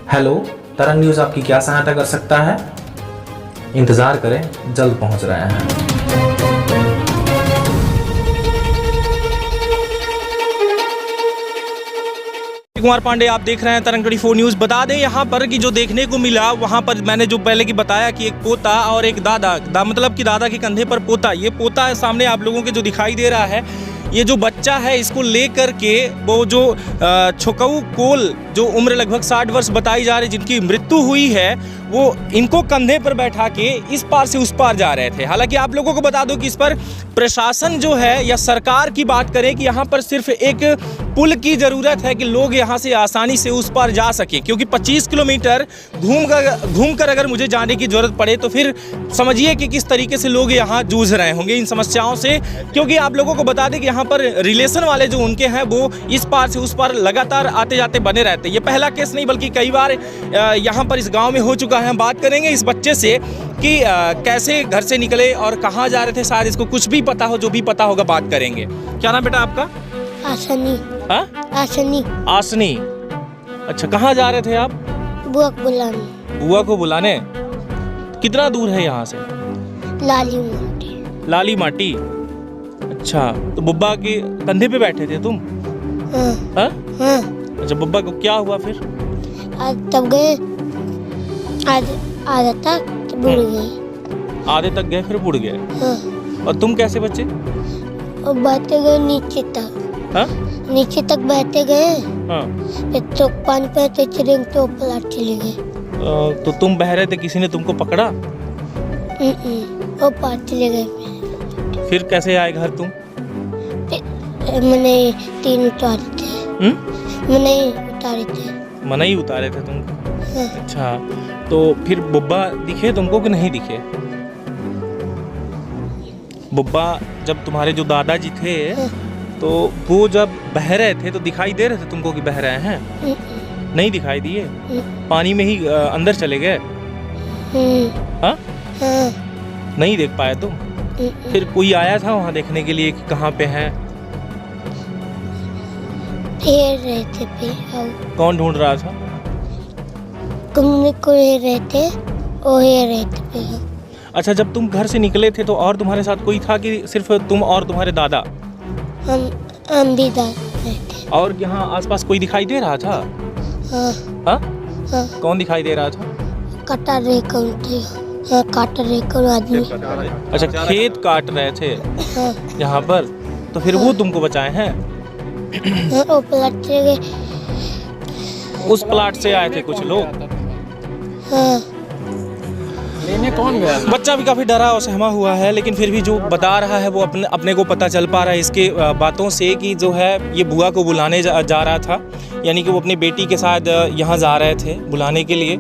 Hello, तरंग news आपकी क्या सहायता कर सकता है? इंतज़ार करें, जल्द पहुंच रहे हैं। कुमार पांडे, आप देख रहे हैं तरंग 24 न्यूज़। बता दें यहाँ पर कि जो देखने को मिला वहाँ पर मैंने जो पहले की बताया कि एक पोता और एक दादा मतलब कि दादा के कंधे पर पोता, ये पोता है सामने आप लोगों के जो दिखाई दे रहा है। ये जो बच्चा है इसको लेकर के वो जो छोकऊ कोल जो उम्र लगभग 60 वर्ष बताई जा रही, जिनकी मृत्यु हुई है, वो इनको कंधे पर बैठा के इस पार से उस पार जा रहे थे। हालांकि आप लोगों को बता दो कि इस पर प्रशासन जो है या सरकार की बात करें कि यहाँ पर सिर्फ एक पुल की ज़रूरत है कि लोग यहाँ से आसानी से उस पार जा सके, क्योंकि 25 किलोमीटर घूम कर अगर मुझे जाने की ज़रूरत पड़े तो फिर समझिए कि किस तरीके से लोग यहाँ जूझ रहे होंगे इन समस्याओं से। क्योंकि आप लोगों को बता दें कि यहाँ पर रिलेशन वाले जो उनके हैं वो इस पार से उस पार लगातार आते जाते बने रहते हैं। ये पहला केस नहीं बल्कि कई बार यहाँ पर इस गाँव में हो चुका है। हम बात करेंगे इस बच्चे से कि कैसे घर से निकले और कहाँ जा रहे थे, शायद इसको कुछ भी पता हो, जो भी पता होगा बात करेंगे। क्या नाम बेटा आपका? आसनी। हाँ? आसनी। आसनी। अच्छा, कहाँ जा रहे थे आप? बुआ को बुलाने। बुआ को बुलाने? कितना दूर है यहाँ से? लाली माटी। लाली माटी। अच्छा, तो बुब्बा के कंधे पे बैठे थे तुम? हाँ। हाँ? हाँ। अच्छा, बुब्बा को क्या हुआ फिर? आज तब गए, आधा तक तो बुड़ गए। आधे तक गए फिर बुड़ गए। हाँ। और तुम कैसे बचे? और बैठे गए नीचे तक। हाँ? नीचे तक बैठे गए, हाँ। फिर तो पानी पे चिड़िंग तो पलट चले गए। तो तुम बह रहे थे, किसी ने तुमको पकड़ा? वो पार चले गए। फिर कैसे आए घर तुम? मैंने 3 उतारे थे। मैंने उतारे थे। मना ही उतारे थे तुमको? हाँ। अच्छा, तो फिर बुब्बा दिखे तुमको कि नहीं दिखे? बुब्बा जब तुम्हारे जो दादाजी थे तो वो जब बह रहे थे तो दिखाई दे रहे थे तुमको कि बह रहे हैं? नहीं दिखाई दिए? पानी में ही अंदर चले गए? हाँ? हाँ। नहीं देख पाए तुम? फिर कोई आया था वहाँ देखने के लिए कि कहाँ पे हैं? हेर रहे थे पे। कौन ढूंढ रहा था? तुमने को हेर रहे थे, वो हेर रहे थे पे। अच्छा, जब तुम घर से निकले थे तो और तुम्हारे साथ कोई था कि सिर्फ तुम और तुम्हारे दादा? हम भी रहे थे। और यहाँ आसपास कोई दिखाई दे रहा था? हाँ। हाँ? हाँ। कौन दिखाई दे रहा था? काटा रहे कौन थे? हाँ, काट रहे कौन आदमी। अच्छा, खेत काट रहे थे हाँ। यहाँ पर, तो फिर वो तुमको बचाए हैं? हाँ, वो पलट चले गए। उस प्लाट से आए थे कुछ लोग? हाँ। लेने कौन गया? बच्चा भी काफ़ी डरा और सहमा हुआ है, लेकिन फिर भी जो बता रहा है वो अपने को पता चल पा रहा है इसके बातों से कि जो है ये बुआ को बुलाने जा रहा था, यानी कि वो अपनी बेटी के साथ यहाँ जा रहे थे बुलाने के लिए।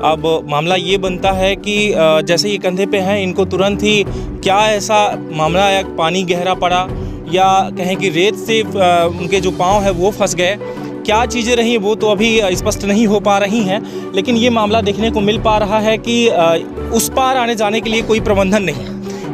अब मामला ये बनता है कि जैसे ये कंधे पे हैं, इनको तुरंत ही क्या ऐसा मामला या पानी गहरा पड़ा या कहें कि रेत से उनके जो पाँव है वो फंस गए, क्या चीज़ें रही वो तो अभी स्पष्ट नहीं हो पा रही हैं। लेकिन ये मामला देखने को मिल पा रहा है कि उस पार आने जाने के लिए कोई प्रबंधन नहीं,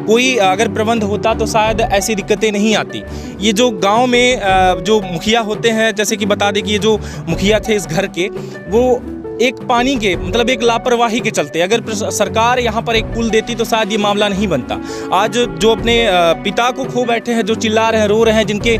कोई अगर प्रबंध होता तो शायद ऐसी दिक्कतें नहीं आती। ये जो गांव में जो मुखिया होते हैं, जैसे कि बता दें कि ये जो मुखिया थे इस घर के, वो एक पानी के मतलब एक लापरवाही के चलते अगर सरकार यहाँ पर एक पुल देती तो शायद ये मामला नहीं बनता। आज जो अपने पिता को खो बैठे हैं, जो चिल्ला रहे हैं, रो रहे हैं, जिनके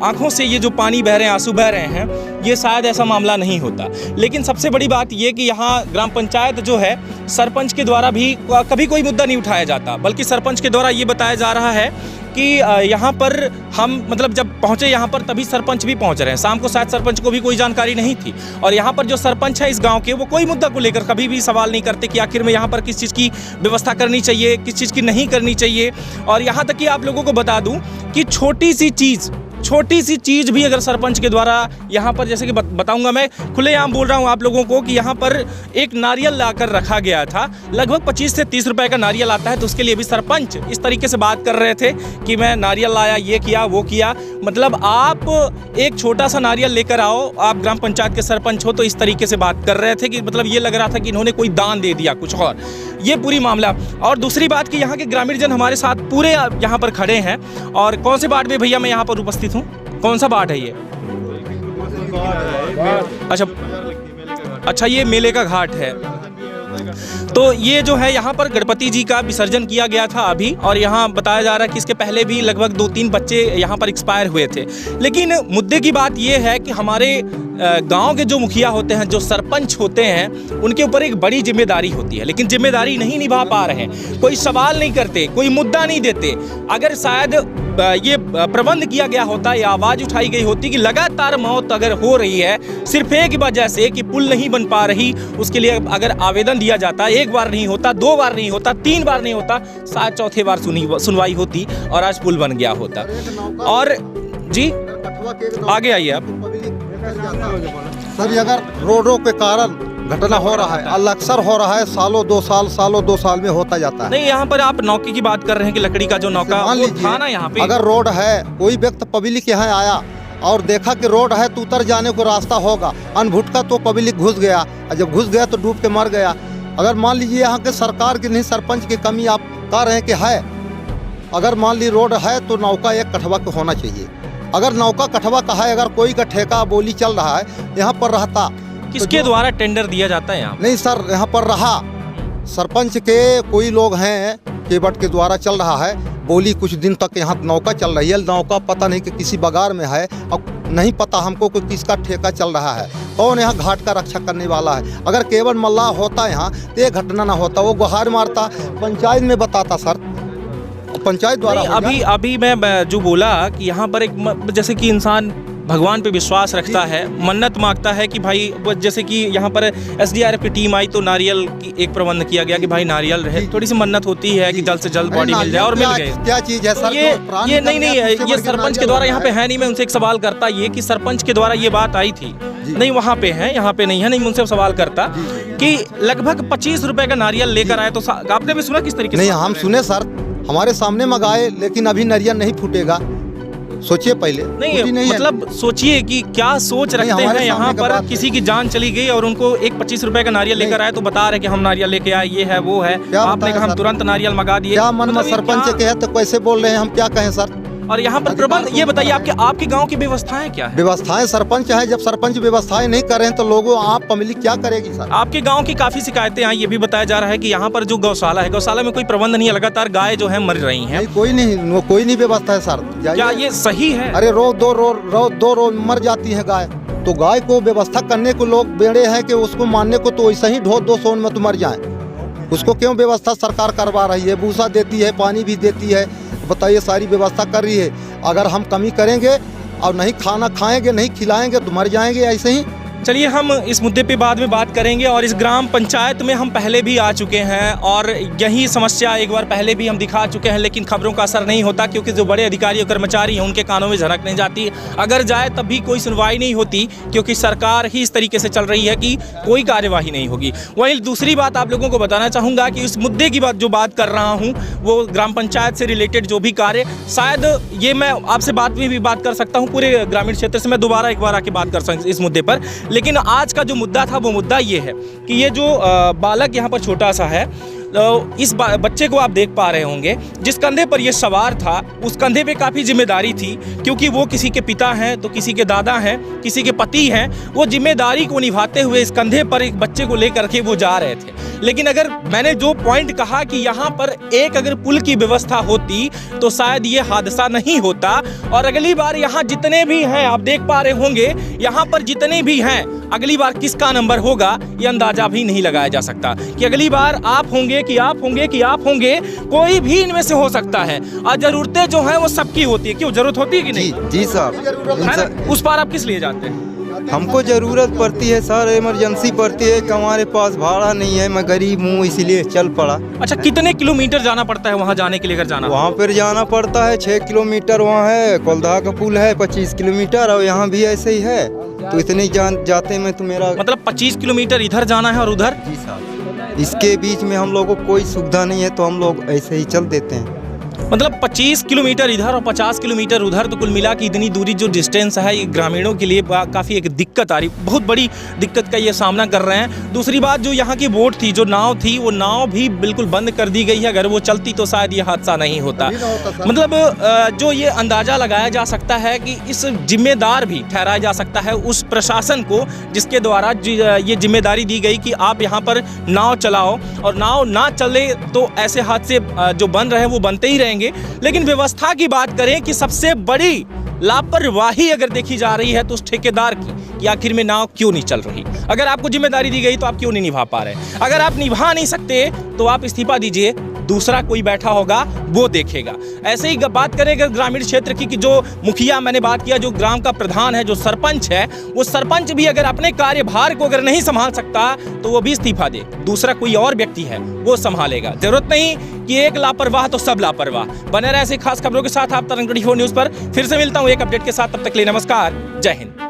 आंखों से ये जो पानी बह रहे हैं, आंसू बह रहे हैं, ये शायद ऐसा मामला नहीं होता। लेकिन सबसे बड़ी बात ये कि यहाँ ग्राम पंचायत जो है, सरपंच के द्वारा भी कभी कोई मुद्दा नहीं उठाया जाता, बल्कि सरपंच के द्वारा ये बताया जा रहा है कि यहाँ पर हम मतलब जब पहुँचे यहाँ पर तभी सरपंच भी पहुँच रहे हैं। शाम को शायद सरपंच को भी कोई जानकारी नहीं थी, और यहाँ पर जो सरपंच है इस गांव के, वो कोई मुद्दा को लेकर कभी भी सवाल नहीं करते कि आखिर में यहाँ पर किस चीज़ की व्यवस्था करनी चाहिए, किस चीज़ की नहीं करनी चाहिए। और यहाँ तक कि आप लोगों को बता दूँ कि छोटी सी चीज़ भी अगर सरपंच के द्वारा यहाँ पर, जैसे कि बताऊंगा, मैं खुलेआम बोल रहा हूँ आप लोगों को कि यहाँ पर एक नारियल लाकर रखा गया था, लगभग 25 से 30 रुपए का नारियल आता है, तो उसके लिए भी सरपंच इस तरीके से बात कर रहे थे कि मैं नारियल लाया, ये किया, वो किया। मतलब आप एक छोटा सा नारियल लेकर आओ, आप ग्राम पंचायत के सरपंच हो, तो इस तरीके से बात कर रहे थे कि मतलब ये लग रहा था कि इन्होंने कोई दान दे दिया कुछ और, ये पूरी मामला। और दूसरी बात कि यहाँ के ग्रामीण जन हमारे साथ पूरे यहाँ पर खड़े हैं। और कौन से वार्ड में भैया मैं यहाँ पर उपस्थित हूँ? कौन सा वार्ड है ये? अच्छा, अच्छा, ये मेले का घाट है। तो ये जो है यहाँ पर गणपति जी का विसर्जन किया गया था अभी, और यहाँ बताया जा रहा है कि इसके पहले भी लगभग 2-3 बच्चे यहाँ पर एक्सपायर हुए थे। लेकिन मुद्दे की बात ये है कि हमारे गांव के जो मुखिया होते हैं, जो सरपंच होते हैं, उनके ऊपर एक बड़ी जिम्मेदारी होती है, लेकिन जिम्मेदारी नहीं निभा पा रहे हैं। कोई सवाल नहीं करते, कोई मुद्दा नहीं देते। अगर शायद ये प्रबंध किया गया होता या आवाज़ उठाई गई होती कि लगातार मौत अगर हो रही है सिर्फ एक वजह से कि पुल नहीं बन पा रही, उसके लिए अगर आवेदन दिया जाता, एक बार नहीं होता, 2 बार नहीं होता, 3 बार नहीं होता, शायद चौथे बार सुनवाई होती और आज पुल बन गया होता। और जी आगे आइए आप। सर, अगर रोडों के कारण घटना हो रहा है, अक्सर हो रहा है, सालों 2 साल में होता जाता है। नहीं, यहाँ पर आप नौके की बात कर रहे हैं कि लकड़ी का जो नौका मान वो लीजिए, था ना यहाँ पे। अगर रोड है, कोई व्यक्ति पब्लिक यहाँ आया और देखा कि रोड है तो उतर जाने को रास्ता होगा, अनभुटका तो पब्लिक घुस गया, और जब घुस गया तो डूब के मर गया। अगर मान लीजिए यहाँ के सरकार की नहीं, सरपंच की कमी आप कह रहे हैं कि है, अगर मान ली रोड है तो नौका एक कठवा का होना चाहिए। अगर नौका कठवा का है, अगर कोई का ठेका बोली चल रहा है यहाँ पर रहता, किसके द्वारा टेंडर दिया जाता है यहाँ? नहीं सर, यहाँ पर रहा सरपंच के कोई लोग हैं, केवट के द्वारा चल रहा है, बोली कुछ दिन तक यहाँ नौका चल रही है। नौका पता नहीं कि किसी बगार में है, और नहीं पता हमको कि किसका ठेका चल रहा है, कौन यहाँ घाट का रक्षा करने वाला है। अगर केवल मल्लाह होता यहाँ तो ये घटना ना होता, वो गुहार मारता, पंचायत में बताता सर, पंचायत द्वारा। अभी मैं जो बोला कि यहाँ पर एक जैसे कि इंसान भगवान पे विश्वास रखता है, मन्नत मांगता है कि भाई, जैसे कि यहाँ पर SDRF की टीम आई तो नारियल की एक प्रबंध किया गया कि भाई नारियल रहे, थोड़ी सी मन्नत होती है कि जल्द से जल्द बॉडी मिल जाए, और मिल गए। क्या चीज है सर? ये नहीं, ये सरपंच के द्वारा यहाँ पे है नहीं। मैं उनसे एक सवाल करता ये कि सरपंच के द्वारा ये बात आई थी, नहीं वहाँ पे है, यहाँ पे नहीं है, नहीं उनसे सवाल करता कि लगभग 25 रुपए का नारियल लेकर आए, तो आपने भी सुना किस तरीके से? नहीं, हम सुने सर, हमारे सामने मंगाए, लेकिन अभी नारियल नहीं फूटेगा। सोचिए पहले। नहीं मतलब सोचिए कि क्या सोच रखते हैं यहाँ पर। किसी की जान चली गई और उनको एक 25 रुपए का नारियल लेकर आए तो बता रहे कि हम नारियल लेके आए, ये है वो है, आपने कहा हम तुरंत नारियल मंगा दिए। क्या मन में सरपंच के है तो कैसे बोल रहे हैं, हम क्या कहें सर? और यहाँ पर प्रबंध, ये बताइए आपके गांव की व्यवस्थाएं क्या है? व्यवस्थाएं सरपंच है, जब सरपंच व्यवस्थाएं नहीं कर रहे हैं तो लोगों, आप पब्लिक क्या करेगी सर? आपके गांव की काफी शिकायतें आई, ये भी बताया जा रहा है कि यहाँ पर जो गौशाला है, गौशाला में कोई प्रबंध नहीं है, लगातार गाय जो है मर रही हैं। कोई नहीं व्यवस्था है सर। क्या ये सही है? अरे रोज दो मर जाती है गाय, तो गाय को व्यवस्था करने को लोग बेड़े हैं कि उसको मारने को तो वैसे ही ढो 200 में तो मर जाए। उसको क्यों व्यवस्था सरकार करवा रही है? भूसा देती है, पानी भी देती है, बताइए, सारी व्यवस्था कर रही है। अगर हम कमी करेंगे और नहीं खाना खाएंगे, नहीं खिलाएंगे तो मर जाएंगे ऐसे ही। चलिए हम इस मुद्दे पे बाद में बात करेंगे। और इस ग्राम पंचायत में हम पहले भी आ चुके हैं और यही समस्या एक बार पहले भी हम दिखा चुके हैं, लेकिन खबरों का असर नहीं होता क्योंकि जो बड़े अधिकारी और कर्मचारी हैं उनके कानों में झनक नहीं जाती। अगर जाए तब भी कोई सुनवाई नहीं होती क्योंकि सरकार ही इस तरीके से चल रही है कि कोई कार्यवाही नहीं होगी। वहीं दूसरी बात आप लोगों को बताना चाहूँगा कि इस मुद्दे की बात जो बात कर रहा हूँ वो ग्राम पंचायत से रिलेटेड जो भी कार्य, शायद ये मैं आपसे बात में भी बात कर सकता हूँ, पूरे ग्रामीण क्षेत्र से मैं दोबारा एक बार आके बात कर सकता इस मुद्दे पर। लेकिन आज का जो मुद्दा था वो मुद्दा ये है कि ये जो बालक यहाँ पर छोटा सा है, इस बच्चे को आप देख पा रहे होंगे, जिस कंधे पर ये सवार था उस कंधे पे काफ़ी जिम्मेदारी थी क्योंकि वो किसी के पिता हैं तो किसी के दादा हैं, किसी के पति हैं। वो जिम्मेदारी को निभाते हुए इस कंधे पर एक बच्चे को लेकर के वो जा रहे थे। लेकिन अगर मैंने जो पॉइंट कहा कि यहाँ पर एक अगर पुल की व्यवस्था होती तो शायद ये हादसा नहीं होता। और अगली बार यहाँ जितने भी हैं, आप देख पा रहे होंगे यहाँ पर जितने भी हैं, अगली बार किसका नंबर होगा ये अंदाजा भी नहीं लगाया जा सकता कि अगली बार आप होंगे कि आप होंगे कि आप होंगे, कोई भी इनमें से हो सकता है। और जरूरतें जो हैं वो सबकी होती है। क्यों जरूरत होती है कि नहीं? जी साहब, उस पार आप किस लिए जाते हैं? हमको ज़रूरत पड़ती है सर, इमरजेंसी पड़ती है कि हमारे पास भाड़ा नहीं है, मैं गरीब हूँ इसलिए चल पड़ा। अच्छा, कितने किलोमीटर जाना पड़ता है वहाँ जाने के लिए? जाना वहाँ पर जाना पड़ता है 6 किलोमीटर, वहाँ है कोलधा का पुल है 25 किलोमीटर, और यहाँ भी ऐसे ही है, तो इतने जाते में तो मेरा मतलब 25 किलोमीटर इधर जाना है और उधर? जी साहब, इसके बीच में हम लोगों को कोई सुविधा नहीं है तो हम लोग ऐसे ही चल देते हैं। मतलब 25 किलोमीटर इधर और 50 किलोमीटर उधर, तो कुल मिला के इतनी दूरी जो डिस्टेंस है ये ग्रामीणों के लिए काफ़ी एक दिक्कत आ रही, बहुत बड़ी दिक्कत का ये सामना कर रहे हैं। दूसरी बात, जो यहाँ की बोट थी, जो नाव थी, वो नाव भी बिल्कुल बंद कर दी गई है। अगर वो चलती तो शायद ये हादसा नहीं होता। मतलब जो ये अंदाज़ा लगाया जा सकता है कि इस जिम्मेदार भी ठहराया जा सकता है उस प्रशासन को जिसके द्वारा ये जिम्मेदारी दी गई कि आप यहाँ पर नाव चलाओ, और नाव ना चले तो ऐसे हादसे जो बन रहे हैं वो बनते ही रहेंगे। लेकिन व्यवस्था की बात करें कि सबसे बड़ी लापरवाही अगर देखी जा रही है तो उस ठेकेदार की, कि आखिर में नाव क्यों नहीं चल रही। अगर आपको जिम्मेदारी दी गई तो आप क्यों नहीं निभा पा रहे। अगर आप निभा नहीं सकते तो आप इस्तीफा दीजिए, दूसरा कोई बैठा होगा वो देखेगा। ऐसे ही बात करें अगर ग्रामीण क्षेत्र की, कि जो मुखिया, मैंने बात किया, जो ग्राम का प्रधान है, जो सरपंच है, वो सरपंच भी अगर अपने कार्यभार को अगर नहीं संभाल सकता तो वो भी इस्तीफा दे, दूसरा कोई और व्यक्ति है वो संभालेगा। जरूरत नहीं कि एक लापरवाह तो सब लापरवाह। बने रहे ऐसे खास खबरों के साथ आप तरंग 24 न्यूज़ पर। फिर से मिलता हूँ एक अपडेट के साथ, तब तक के लिए नमस्कार, जय हिंद।